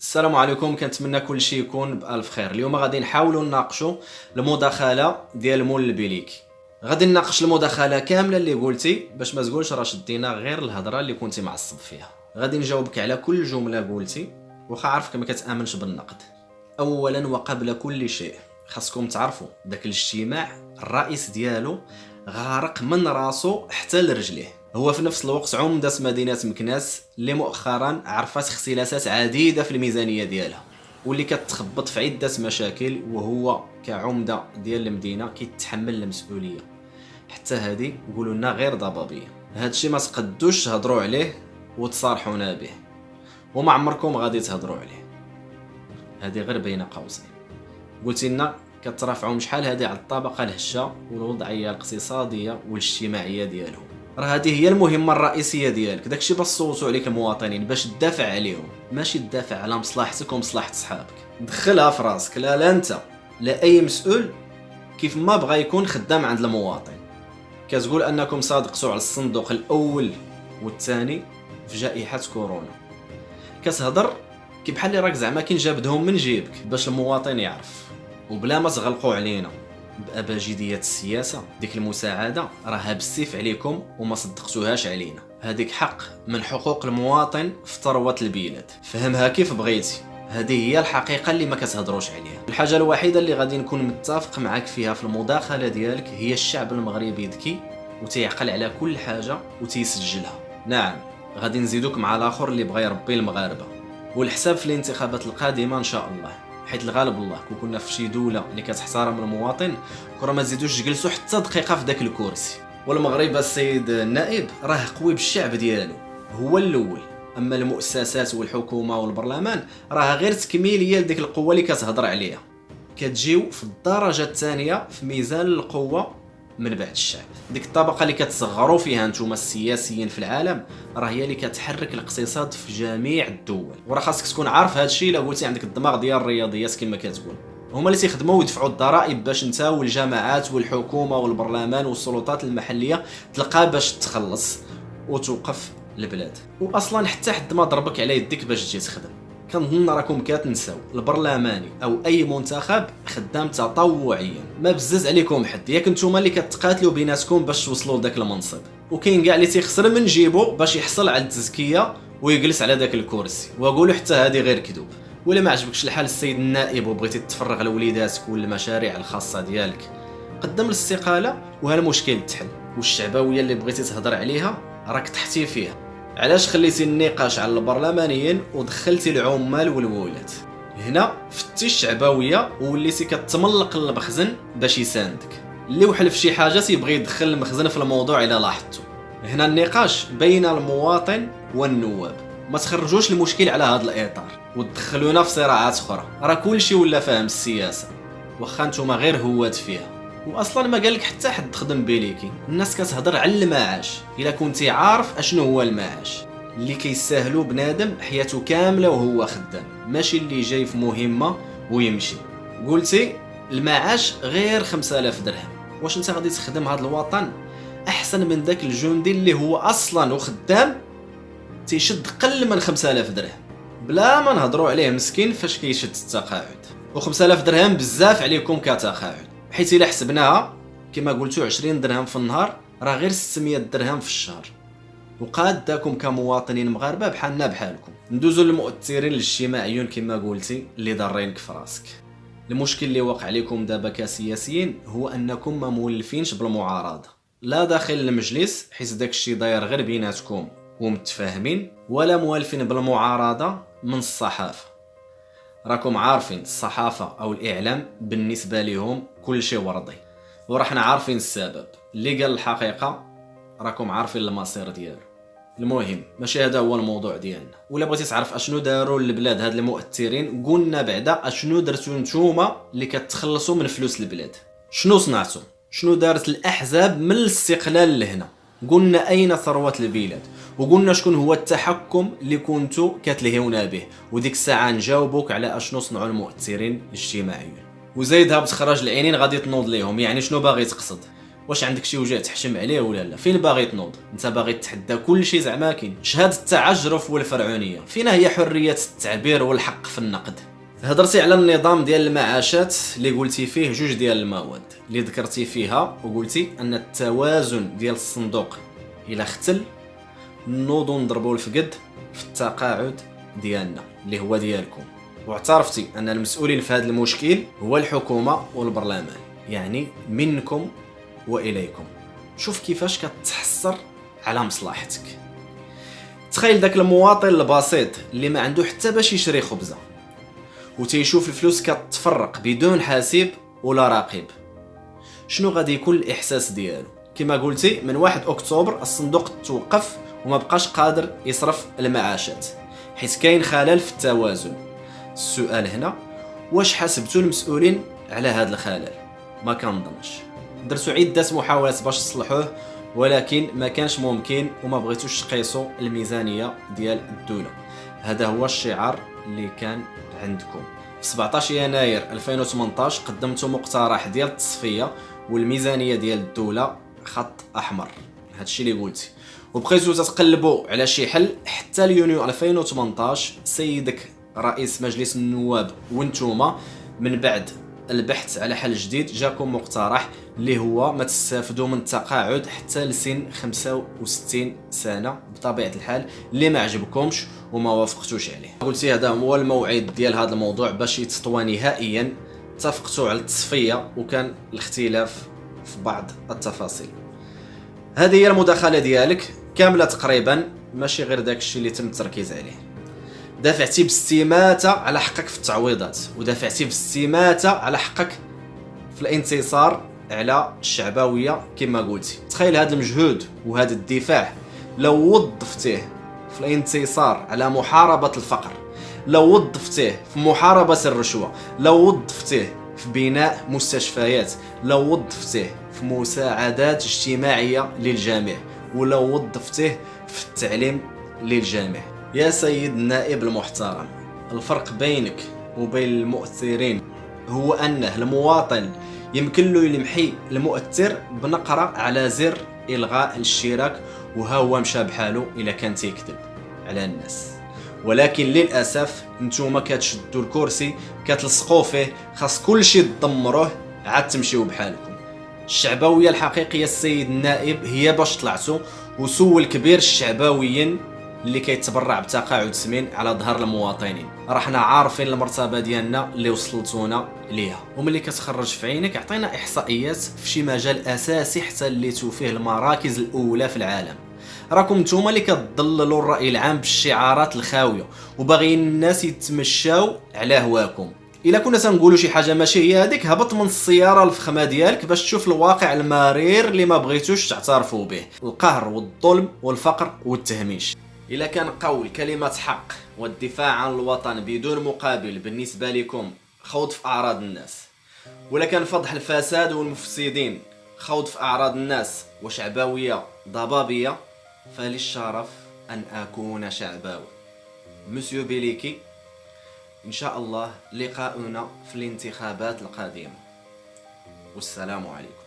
السلام عليكم، كنتمنى كل شيء يكون بألف خير. اليوم غادي نحاولوا نناقشوا المداخله ديال مول البليكي. غادي نناقش المداخله كامله اللي قلتي باش ما تقولش راه شدينا غير الهضره اللي كنتي معصب فيها. غادي نجاوبك على كل جمله قلتي واخا عارفك ما كتامنش بالنقد. اولا وقبل كل شيء خاصكم تعرفوا داك الاجتماع الرئيس ديالو غارق من راسو حتى لرجليه. هو في نفس الوقت عمدة مدينة مكناس اللي مؤخرا عرفت اختلاسات عديدة في الميزانية ديالها واللي كتخبط في عدة مشاكل، وهو كعمدة ديال المدينة كيتحمل المسؤولية. حتى هذه قولوا لنا غير ضبابية. هادشي ما تقدوش تهضروا عليه وتصارحونا به، وما عمركم غادي تهضروا عليه. هذه غير بين قوسين. قلتي لنا كترافعوا شحال هذه على الطبقة الهشة والوضعية الاقتصادية والاجتماعية ديالهم. راه هذه هي المهمه الرئيسيه ديالك، داكشي باش صوتوا عليك المواطنين باش تدافع عليهم، ماشي تدافع على مصلحتك ومصلحه صحابك. دخلها في راسك، لا انت لا اي مسؤول كيف ما بغى يكون خدام عند المواطن. كتقول انكم صادقتوا على الصندوق الاول والثاني في جائحه كورونا، كتهضر كي بحال اللي راك زعما كنجابدهم من جيبك باش المواطن يعرف، وبلا ما تغلقوا علينا بأباجدية السياسة. ديك المساعدة راها بالسيف عليكم وما صدقتوهاش علينا. هذيك حق من حقوق المواطن في ثروة البلاد، فهمها كيف بغيتي. هذه هي الحقيقة اللي ما كتهضروش عليها. الحاجة الوحيدة اللي غادي نكون متفق معاك فيها في المداخلة ديالك هي الشعب المغربي ذكي وتيعقل على كل حاجة وتيسجلها. نعم، غادي نزيدوك مع الاخر اللي بغى يربي المغاربة، والحساب في الانتخابات القادمة ان شاء الله، حيت الغالب الله كون كنا في شي دوله اللي كتحترم المواطن كره ما تزيدوش تجلسوا حتى دقيقه في داك الكرسي. والمغرب السيد النائب راه قوي بالشعب ديالو هو الاول، اما المؤسسات والحكومه والبرلمان راه غير تكميليه لديك القوه اللي كتهضر عليها. كتجيو في الدرجه الثانيه في ميزان القوه من بعد الشعب. ديك الطبقه اللي كتصغروا فيها نتوما السياسيين في العالم راه هي اللي كتحرك الاقتصاد في جميع الدول. وراه خاصك تكون عارف هذا الشيء الا قلتي عندك الدماغ ديال الرياضيات كما كتقول. هما اللي تيخدموا ويدفعوا الضرائب باش انت والجامعات والحكومه والبرلمان والسلطات المحليه تلقى باش تخلص وتوقف البلاد. واصلا حتى حد ما ضربك على يديك باش تجي تخدم. كنظن راكم كتنساو البرلماني او اي منتخب خدام تطوعيا، ما بزز عليكم حد، ياك نتوما اللي كتقاتلوا بيناتكم باش توصلوا لذاك المنصب. وكاين كاع اللي تيخسر من جيبو باش يحصل على التزكيه ويجلس على ذاك الكرسي. واقولوا حتى هذه غير كذوب. ولا ما عجبكش الحال السيد النائب وبغيتي تفرغ لوليداتك والمشاريع الخاصه ديالك، قدم الاستقاله وهالمشكل تحل. والشعبويه اللي بغيتي تهضر عليها راك تحتي فيها. علاش خليتي النقاش على البرلمانيين ودخلتي العمال والولات؟ هنا فتي الشعبويه ووليتي كتملق المخزن باش يساندك. اللي وحل في شي حاجه تيبغي يدخل المخزن في الموضوع الا لاحظتوا. هنا النقاش بين المواطن والنواب، ما تخرجوش المشكل على هذا الاطار وتدخلونا في صراعات اخرى. راه كلشي ولا فاهم السياسه، واخا نتوما غير هوات فيها. واصلا ما قالك حتى حد خدم بليكي. الناس كتهضر على المعاش، الا كنتي عارف اشنو هو المعاش اللي كيسهلوا بنادم حياته كامله وهو خدام، ماشي اللي جاي في مهمه ويمشي. قلتي المعاش غير 5000 درهم. واش انت غادي تخدم هذا الوطن احسن من ذاك الجندي اللي هو اصلا وخدام تيشد قل من 5000 درهم بلا ما نهضروا عليه مسكين فاش كيشد التقاعد؟ و5000 درهم بزاف عليكم كتقاعد، حيت الا حسبناها كما قلتوا 20 درهم في النهار راه غير 600 درهم في الشهر. وقاد داكم كمواطنين مغاربه بحالنا بحالكم. ندوزو للمؤثرين الاجتماعيون كما قلتي اللي ضارينك في راسك. المشكل اللي واقع عليكم دابا كسياسيين هو انكم ما مولفينش بالمعارضه، لا داخل المجلس حيت داكشي داير غير بيناتكم ومتفاهمين، ولا موالفين بالمعارضه من الصحافه. راكم عارفين الصحافه او الاعلام بالنسبه لهم كل شيء ورضي، ورحنا عارفين السبب. اللي قال الحقيقه راكم عارفين المصير ديالو. المهم ماشي هذا هو الموضوع ديالنا. ولا بغيتي تعرف اشنو داروا للبلاد هاد المؤثرين، قلنا بعدا اشنو درتوا نتوما اللي كتخلصوا من فلوس البلاد. شنو صنعتوا؟ شنو دارت الاحزاب من الاستقلال لهنا؟ قلنا اين ثروه البلاد، وقلنا شكون هو التحكم اللي كنتوا كتلهيونا به. وديك الساعه نجاوبوك على اشنو صنعوا المؤثرين الاجتماعيين. وزايدها بتخرج العينين غادي تنوض ليهم. يعني شنو باغي تقصد؟ واش عندك شي وجه تحشم عليه ولا لا؟ فين باغي تنوض؟ انت باغي تحدى كل شيء زعما كاين. شهاده التعجرف والفرعونيه، فين هي حريه التعبير والحق في النقد؟ هضرتي على النظام ديال المعاشات اللي قلتي فيه جوج ديال المواد اللي ذكرتي فيها، وقلتي ان التوازن ديال الصندوق الى اختل نوضوا نضربوا الفقد في التقاعد ديالنا اللي هو ديالكم، واعترفتي ان المسؤولين في هذا المشكل هو الحكومه والبرلمان، يعني منكم واليكم. شوف كيفاش كتحصر على مصلحتك. تخيل داك المواطن البسيط اللي ما عنده حتى باش يشري خبزه وتيشوف الفلوس كتفرق بدون حاسب ولا راقب، شنو غادي يكون الاحساس ديالو؟ كما قلتي من 1 اكتوبر الصندوق توقف وما بقاش قادر يصرف المعاشات حيت كاين خلل في التوازن. السؤال هنا، واش حاسبتوا المسؤولين على هذا الخلل؟ ما كنظنش. درتوا عده محاولات باش تصلحوه ولكن ما كانش ممكن وما بغيتوش تقيسوا الميزانيه ديال الدوله. هذا هو الشعار اللي كان عندكم. في 17 يناير 2018 قدمتوا مقترح ديال التصفيه والميزانيه ديال الدوله خط احمر، هادشي اللي قلتي، وبقيتوا تتقلبوا على شي حل حتى ليونيو 2018 سيدك رئيس مجلس النواب وانتوما من بعد البحث على حل جديد جاكم مقترح اللي هو ما تستافدوا من التقاعد حتى لسن 65 سنه بطبيعه الحال، اللي ما عجبكمش وما وافقتوش عليه. قلتي هذا هو الموعد ديال هذا الموضوع باش يتطوى نهائيا. اتفقتوا على التصفيه وكان الاختلاف في بعض التفاصيل. هذه هي المداخله ديالك كامله تقريبا، ماشي غير داك الشيء اللي تم التركيز عليه. دافعتي باستماتة على حقك في التعويضات، ودافعتي باستماتة على حقك في الانتصار على الشعبوية كما قلتي. تخيل هذا المجهود وهذا الدفاع لو وظفتيه في الانتصار على محاربة الفقر، لو وظفتيه في محاربة الرشوة، لو وظفتيه في بناء مستشفيات، لو وظفتيه في مساعدات اجتماعية للجميع، ولو وظفتيه في التعليم للجميع. يا سيد النائب المحترم، الفرق بينك وبين المؤثرين هو أنه المواطن يمكن له يلمحي المؤثر بنقرة على زر إلغاء الاشتراك وها هو مشى بحاله إلا كان تيكذب على الناس. ولكن للأسف نتوما كتشدوا الكرسي كتلصقوا فيه، خاص كل شيء تدمروه عاد تمشيو بحالكم. الشعبوية الحقيقية السيد النائب هي باش طلعتوا وسول كبير الشعبويين اللي كيتبرع بتقاعد سمين على ظهر المواطنين. راحنا عارفين المرتبه ديالنا اللي وصلتونا ليها، وملي كتخرج في عينك عطينا احصائيات في شي مجال اساسي حتى اللي فيه المراكز الاولى في العالم. راكم نتوما اللي كتضللوا الراي العام بالشعارات الخاويه وباغيين الناس يتمشاو على هواكم. الا كنا تنقولوا شي حاجه ماشي هي هذيك، هبط من السياره الفخمه ديالك باش تشوف الواقع المرير اللي ما بغيتوش تعترفوا به، القهر والظلم والفقر والتهميش. إلا كان قول كلمة حق والدفاع عن الوطن بدون مقابل بالنسبة لكم خوض في أعراض الناس، ولا كان فضح الفساد والمفسدين خوض في أعراض الناس وشعبوية ضبابية، فللشرف أن أكون شعباوي. مسيو بيليكي، إن شاء الله لقاؤنا في الانتخابات القادمة، والسلام عليكم.